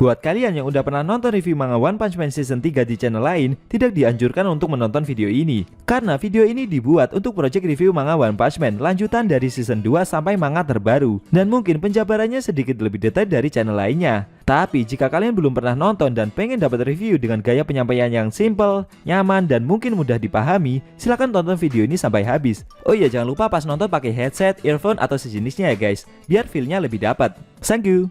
Buat kalian yang udah pernah nonton review manga One Punch Man Season 3 di channel lain, tidak dianjurkan untuk menonton video ini. Karena video ini dibuat untuk project review manga One Punch Man lanjutan dari Season 2 sampai manga terbaru. Dan mungkin penjabarannya sedikit lebih detail dari channel lainnya. Tapi jika kalian belum pernah nonton dan pengen dapat review dengan gaya penyampaian yang simple, nyaman, dan mungkin mudah dipahami, silahkan tonton video ini sampai habis. Oh iya, jangan lupa pas nonton pakai headset, earphone, atau sejenisnya ya guys, biar feel-nya lebih dapat. Thank you.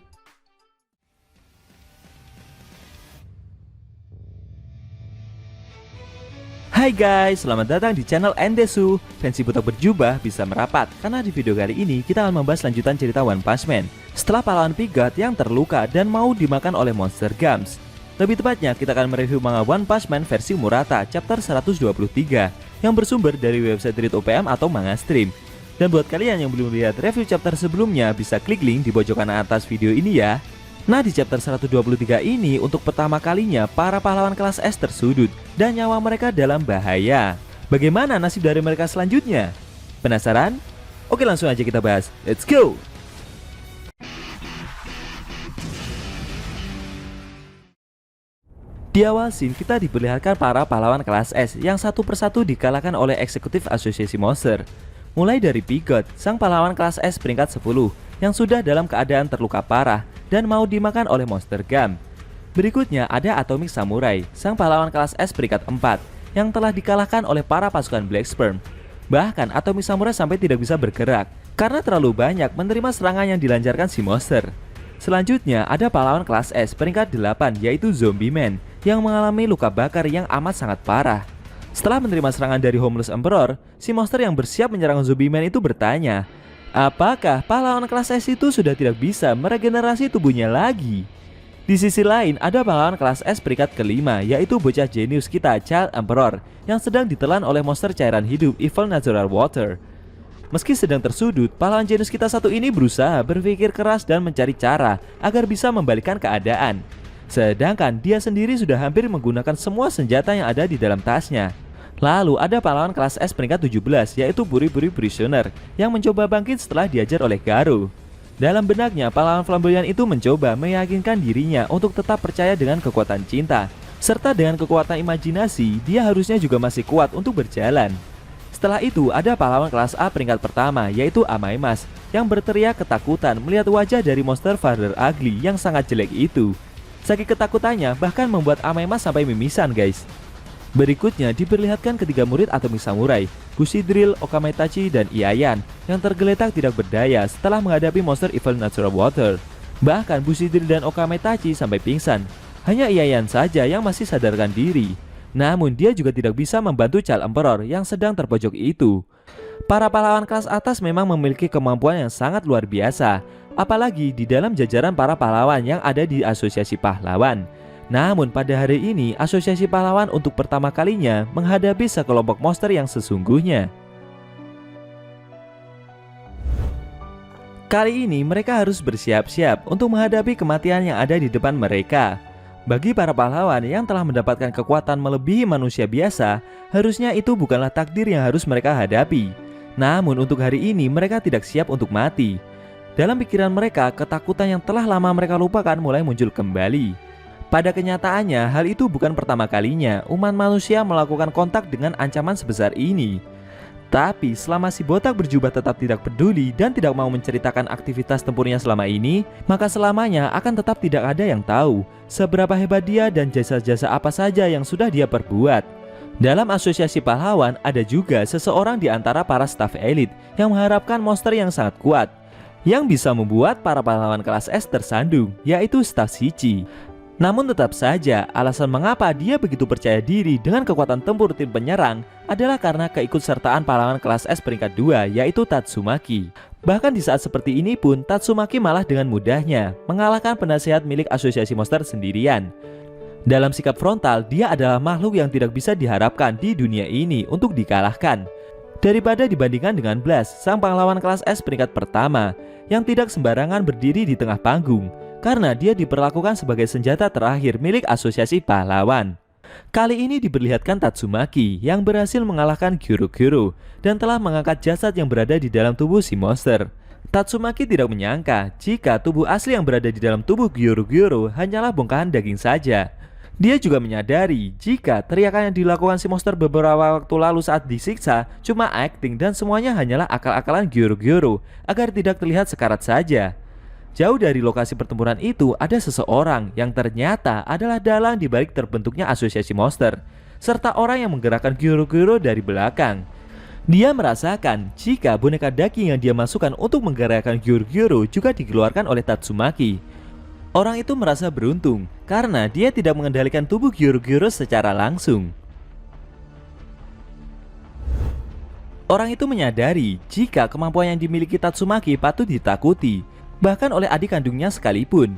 Hai guys, selamat datang di channel Endesu. Fancy butak berjubah bisa merapat, karena di video kali ini kita akan membahas lanjutan cerita One Punch Man setelah pahlawan Pigot yang terluka dan mau dimakan oleh monster Gums. Lebih tepatnya, kita akan mereview manga One Punch Man versi Murata chapter 123 yang bersumber dari website Read OPM atau Manga Stream. Dan buat kalian yang belum lihat review chapter sebelumnya, bisa klik link di pojok kanan atas video ini ya. Nah, di chapter 123 ini untuk pertama kalinya para pahlawan kelas S tersudut dan nyawa mereka dalam bahaya. Bagaimana nasib dari mereka selanjutnya? Penasaran? Oke, langsung aja kita bahas. Let's go! Di awal scene kita diperlihatkan para pahlawan kelas S yang satu persatu dikalahkan oleh eksekutif asosiasi monster. Mulai dari Pigot, sang pahlawan kelas S peringkat 10 yang sudah dalam keadaan terluka parah dan mau dimakan oleh monster Gum. Berikutnya ada Atomic Samurai, sang pahlawan kelas S peringkat 4 yang telah dikalahkan oleh para pasukan Black Sperm. Bahkan Atomic Samurai sampai tidak bisa bergerak karena terlalu banyak menerima serangan yang dilancarkan si monster. Selanjutnya ada pahlawan kelas S peringkat 8 yaitu Zombie Man yang mengalami luka bakar yang amat sangat parah. Setelah menerima serangan dari Homeless Emperor, si monster yang bersiap menyerang Zombie Man itu bertanya, apakah pahlawan kelas S itu sudah tidak bisa meregenerasi tubuhnya lagi? Di sisi lain ada pahlawan kelas S peringkat kelima yaitu bocah jenius kita Child Emperor yang sedang ditelan oleh monster cairan hidup Evil Natural Water. Meski sedang tersudut, pahlawan jenius kita satu ini berusaha berpikir keras dan mencari cara agar bisa membalikkan keadaan. Sedangkan dia sendiri sudah hampir menggunakan semua senjata yang ada di dalam tasnya. Lalu ada pahlawan kelas S peringkat 17 yaitu Buri-Buri Prisoner yang mencoba bangkit setelah diajar oleh Garou. Dalam benaknya, pahlawan flamboyan itu mencoba meyakinkan dirinya untuk tetap percaya dengan kekuatan cinta. Serta dengan kekuatan imajinasi, dia harusnya juga masih kuat untuk berjalan. Setelah itu ada pahlawan kelas A peringkat pertama yaitu Amaimas yang berteriak ketakutan melihat wajah dari monster Father Ugly yang sangat jelek itu. Saking ketakutannya bahkan membuat Amaimas sampai mimisan guys. Berikutnya diperlihatkan ketiga murid Atomic Samurai, Bushidrill, Okametachi, dan Iayan yang tergeletak tidak berdaya setelah menghadapi monster Evil Natural Water. Bahkan Bushidrill dan Okametachi sampai pingsan. Hanya Iayan saja yang masih sadarkan diri. Namun dia juga tidak bisa membantu Child Emperor yang sedang terpojok itu. Para pahlawan kelas atas memang memiliki kemampuan yang sangat luar biasa, apalagi di dalam jajaran para pahlawan yang ada di asosiasi pahlawan. Namun pada hari ini asosiasi pahlawan untuk pertama kalinya menghadapi sekelompok monster yang sesungguhnya. Kali ini mereka harus bersiap-siap untuk menghadapi kematian yang ada di depan mereka. Bagi para pahlawan yang telah mendapatkan kekuatan melebihi manusia biasa, harusnya itu bukanlah takdir yang harus mereka hadapi. Namun untuk hari ini mereka tidak siap untuk mati. Dalam pikiran mereka, ketakutan yang telah lama mereka lupakan mulai muncul kembali. Pada kenyataannya, hal itu bukan pertama kalinya umat manusia melakukan kontak dengan ancaman sebesar ini. Tapi selama si botak berjubah tetap tidak peduli dan tidak mau menceritakan aktivitas tempurnya selama ini, maka selamanya akan tetap tidak ada yang tahu seberapa hebat dia dan jasa-jasa apa saja yang sudah dia perbuat. Dalam asosiasi pahlawan ada juga seseorang di antara para staf elit yang mengharapkan monster yang sangat kuat yang bisa membuat para pahlawan kelas S tersandung, yaitu staf Shichi. Namun tetap saja, alasan mengapa dia begitu percaya diri dengan kekuatan tempur tim penyerang adalah karena keikutsertaan pahlawan kelas S peringkat 2 yaitu Tatsumaki. Bahkan di saat seperti ini pun, Tatsumaki malah dengan mudahnya mengalahkan penasehat milik asosiasi monster sendirian. Dalam sikap frontal, dia adalah makhluk yang tidak bisa diharapkan di dunia ini untuk dikalahkan. Daripada dibandingkan dengan Blast, sang pahlawan kelas S peringkat pertama yang tidak sembarangan berdiri di tengah panggung, karena dia diperlakukan sebagai senjata terakhir milik asosiasi pahlawan. Kali ini diperlihatkan Tatsumaki yang berhasil mengalahkan Gyuro-Gyuro dan telah mengangkat jasad yang berada di dalam tubuh si monster. Tatsumaki tidak menyangka jika tubuh asli yang berada di dalam tubuh Gyoru-Gyoru hanyalah bongkahan daging saja. Dia juga menyadari jika teriakan yang dilakukan si monster beberapa waktu lalu saat disiksa cuma acting dan semuanya hanyalah akal-akalan Gyoru-Gyoru agar tidak terlihat sekarat saja. Jauh dari lokasi pertempuran itu ada seseorang yang ternyata adalah dalang di balik terbentuknya asosiasi monster, serta orang yang menggerakkan Gyoru-Gyoru dari belakang. Dia merasakan jika boneka daging yang dia masukkan untuk menggerakkan Gyoru-Gyoru juga dikeluarkan oleh Tatsumaki. Orang itu merasa beruntung karena dia tidak mengendalikan tubuh Gyoru-Gyoru secara langsung. Orang itu menyadari jika kemampuan yang dimiliki Tatsumaki patut ditakuti, bahkan oleh adik kandungnya sekalipun.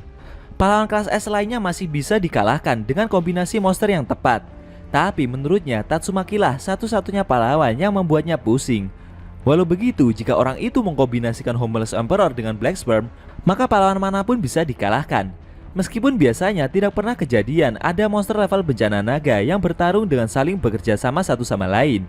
Pahlawan kelas S lainnya masih bisa dikalahkan dengan kombinasi monster yang tepat. Tapi menurutnya Tatsumaki lah satu-satunya pahlawan yang membuatnya pusing. Walau begitu, jika orang itu mengkombinasikan Homeless Emperor dengan Black Sperm, maka pahlawan manapun bisa dikalahkan. Meskipun biasanya tidak pernah kejadian ada monster level bencana naga yang bertarung dengan saling bekerja sama satu sama lain.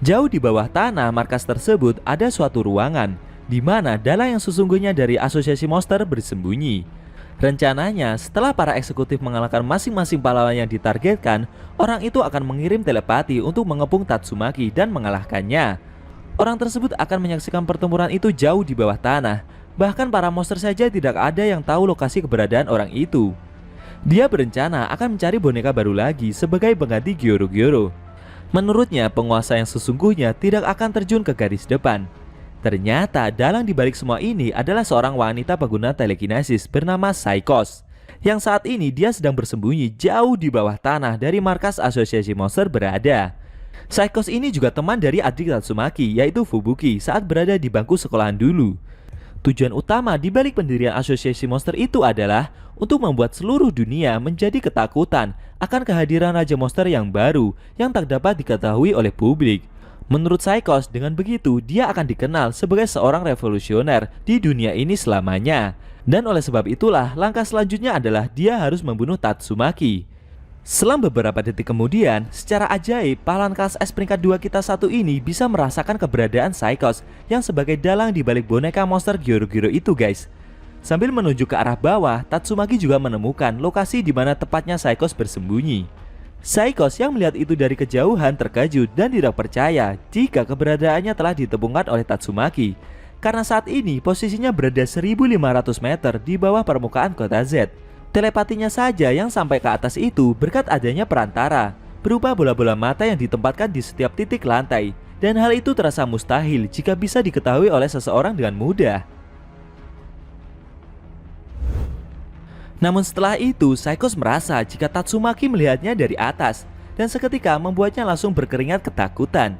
Jauh di bawah tanah markas tersebut ada suatu ruangan, di mana dalang yang sesungguhnya dari asosiasi monster bersembunyi. Rencananya, setelah para eksekutif mengalahkan masing-masing pahlawan yang ditargetkan, orang itu akan mengirim telepati untuk mengepung Tatsumaki dan mengalahkannya. Orang tersebut akan menyaksikan pertempuran itu jauh di bawah tanah. Bahkan para monster saja tidak ada yang tahu lokasi keberadaan orang itu. Dia berencana akan mencari boneka baru lagi sebagai pengganti Gyoru-Gyoru. Menurutnya, penguasa yang sesungguhnya tidak akan terjun ke garis depan. Ternyata dalang dibalik semua ini adalah seorang wanita pengguna telekinesis bernama Saikos, yang saat ini dia sedang bersembunyi jauh di bawah tanah dari markas asosiasi monster berada. Saikos ini juga teman dari adik Tatsumaki, yaitu Fubuki, saat berada di bangku sekolahan dulu. Tujuan utama di balik pendirian asosiasi monster itu adalah untuk membuat seluruh dunia menjadi ketakutan akan kehadiran Raja Monster yang baru yang tak dapat diketahui oleh publik. Menurut Saikos, dengan begitu dia akan dikenal sebagai seorang revolusioner di dunia ini selamanya. Dan oleh sebab itulah langkah selanjutnya adalah dia harus membunuh Tatsumaki. Selang beberapa detik kemudian, secara ajaib pahlawan kelas S peringkat 2 kita satu ini bisa merasakan keberadaan Saikos yang sebagai dalang di balik boneka monster Gyoru-Gyoru itu, guys. Sambil menuju ke arah bawah, Tatsumaki juga menemukan lokasi di mana tepatnya Saikos bersembunyi. Saikos yang melihat itu dari kejauhan terkejut dan tidak percaya jika keberadaannya telah ditemukan oleh Tatsumaki, karena saat ini posisinya berada 1500 meter di bawah permukaan kota Z. Telepatinya saja yang sampai ke atas itu berkat adanya perantara berupa bola-bola mata yang ditempatkan di setiap titik lantai, dan hal itu terasa mustahil jika bisa diketahui oleh seseorang dengan mudah. Namun setelah itu, Saikos merasa jika Tatsumaki melihatnya dari atas dan seketika membuatnya langsung berkeringat ketakutan.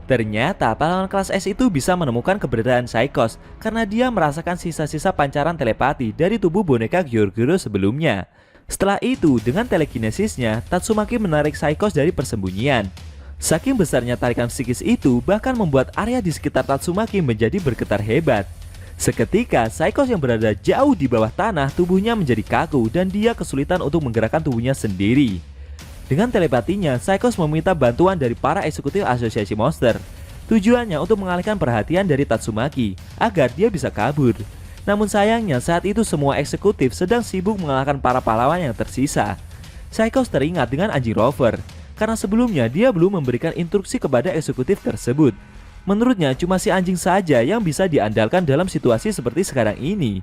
Ternyata pahlawan kelas S itu bisa menemukan keberadaan Saikos karena dia merasakan sisa-sisa pancaran telepati dari tubuh boneka Gyoru-Gyoru sebelumnya. Setelah itu, dengan telekinesisnya, Tatsumaki menarik Saikos dari persembunyian. Saking besarnya tarikan psikis itu bahkan membuat area di sekitar Tatsumaki menjadi bergetar hebat. Seketika, Saikos yang berada jauh di bawah tanah tubuhnya menjadi kaku dan dia kesulitan untuk menggerakkan tubuhnya sendiri. Dengan telepatinya, Saikos meminta bantuan dari para eksekutif asosiasi monster. Tujuannya untuk mengalihkan perhatian dari Tatsumaki agar dia bisa kabur. Namun sayangnya saat itu semua eksekutif sedang sibuk mengalahkan para pahlawan yang tersisa. Saikos teringat dengan anjing Rover karena sebelumnya dia belum memberikan instruksi kepada eksekutif tersebut. Menurutnya cuma si anjing saja yang bisa diandalkan dalam situasi seperti sekarang ini.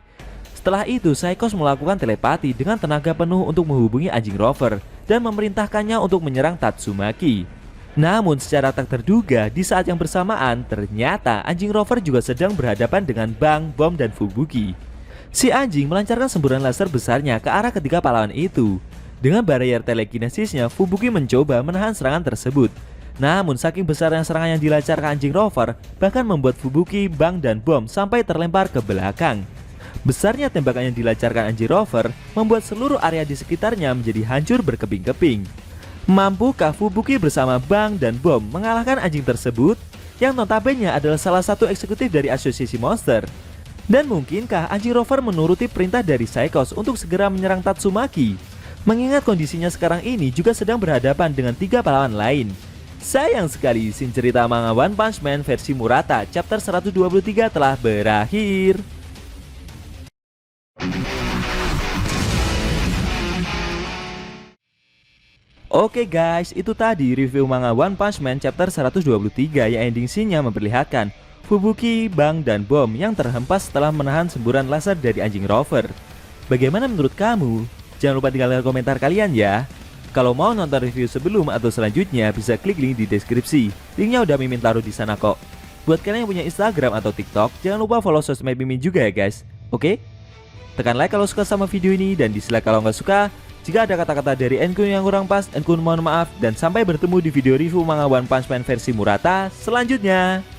Setelah itu, Saikos melakukan telepati dengan tenaga penuh untuk menghubungi anjing Rover dan memerintahkannya untuk menyerang Tatsumaki. Namun secara tak terduga, di saat yang bersamaan ternyata anjing Rover juga sedang berhadapan dengan Bang, Bom, dan Fubuki. Si anjing melancarkan semburan laser besarnya ke arah ketiga pahlawan itu. Dengan barrier telekinesisnya, Fubuki mencoba menahan serangan tersebut. Namun saking besarnya serangan yang dilancarkan anjing Rover bahkan membuat Fubuki, Bang, dan Bom sampai terlempar ke belakang. Besarnya tembakan yang dilancarkan anjing Rover membuat seluruh area di sekitarnya menjadi hancur berkeping-keping. Mampukah Fubuki bersama Bang dan Bom mengalahkan anjing tersebut yang notabene adalah salah satu eksekutif dari asosiasi monster? Dan mungkinkah anjing Rover menuruti perintah dari Saikos untuk segera menyerang Tatsumaki? Mengingat kondisinya sekarang ini juga sedang berhadapan dengan 3 pahlawan lain. Sayang sekali, scene cerita manga One Punch Man versi Murata chapter 123 telah berakhir. Oke guys, itu tadi review manga One Punch Man chapter 123 yang ending scene-nya memperlihatkan Fubuki, Bang, dan Bom yang terhempas setelah menahan semburan laser dari anjing Rover. Bagaimana menurut kamu? Jangan lupa tinggalkan komentar kalian ya. Kalau mau nonton review sebelum atau selanjutnya bisa klik link di deskripsi. Linknya udah Mimin taruh di sana kok. Buat kalian yang punya Instagram atau TikTok, jangan lupa follow sosmed Mimin juga ya guys. Oke? Tekan like kalau suka sama video ini dan dislike kalau nggak suka. Jika ada kata-kata dari Enkun yang kurang pas, Enkun mohon maaf dan sampai bertemu di video review manga One Punch Man versi Murata selanjutnya.